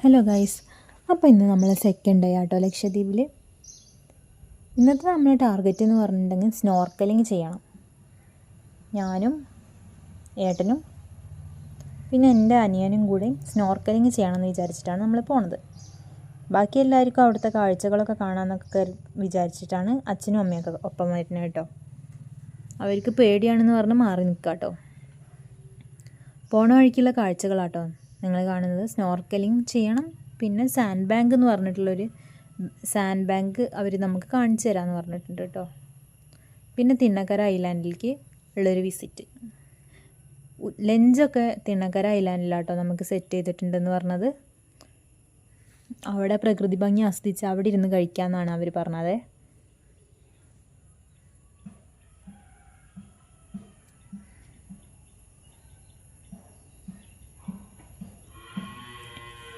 Hello guys, അപ്പോൾ ഇന്ന് നമ്മൾ സെക്കൻഡ് ഡേ ആട്ടോ ലക്ഷദ്വീപിൽ. ഇന്നത്തെ നമ്മുടെ ടാർഗറ്റ് എന്ന് പറഞ്ഞിട്ടുണ്ടെങ്കിൽ സ്നോർക്കലിങ് ചെയ്യണം. ഞാനും ഏട്ടനും പിന്നെ എൻ്റെ അനിയനും കൂടെ സ്നോർക്കലിങ് ചെയ്യണമെന്ന് വിചാരിച്ചിട്ടാണ് നമ്മൾ പോണത്. ബാക്കി എല്ലാവർക്കും അവിടുത്തെ കാഴ്ചകളൊക്കെ കാണാമെന്നൊക്കെ വിചാരിച്ചിട്ടാണ് അച്ഛനും അമ്മയൊക്കെ ഒപ്പം വരുന്നത് കേട്ടോ. അവർക്ക് പേടിയാണെന്ന് പറഞ്ഞ് മാറി നിൽക്കുക കേട്ടോ. പോണ വഴിക്കുള്ള കാഴ്ചകളാട്ടോ നിങ്ങൾ കാണുന്നത്. സ്നോർക്കലിങ് ചെയ്യണം, പിന്നെ സാൻഡ് ബാങ്ക് എന്ന് പറഞ്ഞിട്ടുള്ളൊരു സാൻഡ് ബാങ്ക് അവർ നമുക്ക് കാണിച്ചു തരാമെന്ന് പറഞ്ഞിട്ടുണ്ട് കേട്ടോ. പിന്നെ തിണ്ണക്കര ഐലാൻഡിലേക്ക് ഉള്ളൊരു വിസിറ്റ്. ലഞ്ചൊക്കെ തിണ്ണക്കര ഐലാൻഡിലാട്ടോ നമുക്ക് സെറ്റ് ചെയ്തിട്ടുണ്ടെന്ന് പറഞ്ഞത്. അവിടെ പ്രകൃതി ഭംഗി ആസ്വദിച്ച് അവിടെ ഇരുന്ന് കഴിക്കാമെന്നാണ് അവർ പറഞ്ഞത്.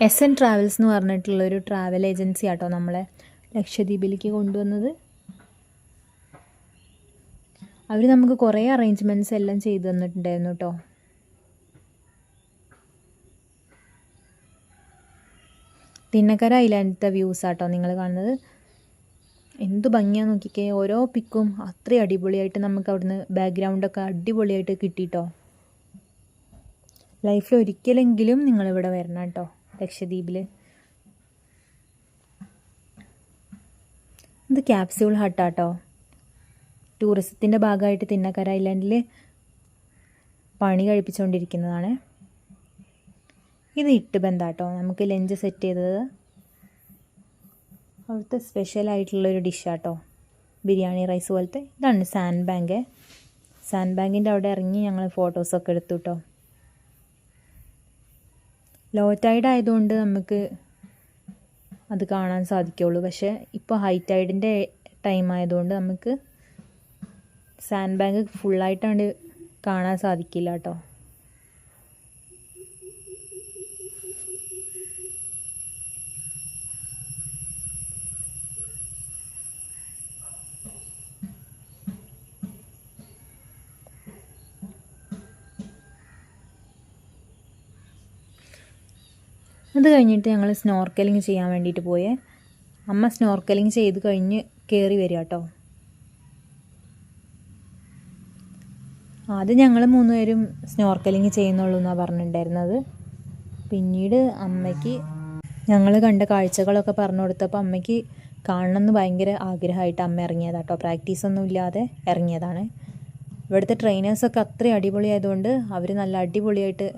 SN ട്രാവൽസ് എന്ന് പറഞ്ഞിട്ടുള്ളൊരു ട്രാവൽ ഏജൻസി ആട്ടോ നമ്മളെ ലക്ഷദ്വീപിലേക്ക് കൊണ്ടുവന്നത്. അവർ നമുക്ക് കുറേ അറേഞ്ച്മെൻറ്റ്സ് എല്ലാം ചെയ്തു തന്നിട്ടുണ്ടായിരുന്നു കേട്ടോ. തിണ്ണക്കര ഐലാൻഡിലത്തെ വ്യൂസ് ആട്ടോ നിങ്ങൾ കാണുന്നത്. എന്ത് ഭംഗിയാന്ന് നോക്കിക്കേ, ഓരോ പിക്കും അത്രയും അടിപൊളിയായിട്ട് നമുക്ക് അവിടുന്ന് ബാക്ക്ഗ്രൗണ്ടൊക്കെ അടിപൊളിയായിട്ട് കിട്ടിയിട്ടോ. ലൈഫിൽ ഒരിക്കലെങ്കിലും നിങ്ങളിവിടെ വരണം കേട്ടോ ലക്ഷദ്വീപിൽ. ഇത് ക്യാപ്സ്യൂൾ ഹട്ടാട്ടോ. ടൂറിസത്തിൻ്റെ ഭാഗമായിട്ട് തിണ്ണക്കര ഐലാൻഡിൽ പണി കഴിപ്പിച്ചുകൊണ്ടിരിക്കുന്നതാണ്. ഇത് ഇട്ട് ബന്ധാട്ടോ നമുക്ക് ലഞ്ച് സെറ്റ് ചെയ്തത്. അവിടുത്തെ സ്പെഷ്യലായിട്ടുള്ളൊരു ഡിഷാട്ടോ, ബിരിയാണി റൈസ് പോലത്തെ. ഇതാണ് സാൻഡ് ബാങ്ക്. സാൻഡ് ബാങ്കിൻ്റെ അവിടെ ഇറങ്ങി ഞങ്ങൾ ഫോട്ടോസൊക്കെ എടുത്തു കേട്ടോ. ലോ ടൈഡ് ആയതുകൊണ്ട് നമുക്ക് അത് കാണാൻ സാധിക്കുള്ളൂ. പക്ഷേ ഇപ്പോൾ ഹൈ ടൈഡിൻ്റെ ടൈം ആയതുകൊണ്ട് നമുക്ക് സാൻഡ് ബാങ്ക് ഫുള്ളായിട്ടാണ്ട് കാണാൻ സാധിക്കില്ല കേട്ടോ. അത് കഴിഞ്ഞിട്ട് ഞങ്ങൾ സ്നോർക്കലിങ് ചെയ്യാൻ വേണ്ടിയിട്ട് പോയേ. അമ്മ സ്നോർക്കലിങ് ചെയ്ത് കഴിഞ്ഞ് കയറി വരിക കേട്ടോ. ആദ്യം ഞങ്ങൾ 3 പേരും സ്നോർക്കലിങ് ചെയ്യുന്നുള്ളൂ എന്നാണ് പറഞ്ഞിട്ടുണ്ടായിരുന്നത്. പിന്നീട് അമ്മയ്ക്ക് ഞങ്ങൾ കണ്ട കാഴ്ചകളൊക്കെ പറഞ്ഞു കൊടുത്തപ്പോൾ അമ്മയ്ക്ക് കാണണമെന്ന് ഭയങ്കര ആഗ്രഹമായിട്ട് അമ്മ ഇറങ്ങിയതാട്ടോ. പ്രാക്ടീസൊന്നും ഇല്ലാതെ ഇറങ്ങിയതാണ്. ഇവിടുത്തെ ട്രെയിനേഴ്സൊക്കെ അത്രയും അടിപൊളിയായതുകൊണ്ട് അവർ നല്ല അടിപൊളിയായിട്ട്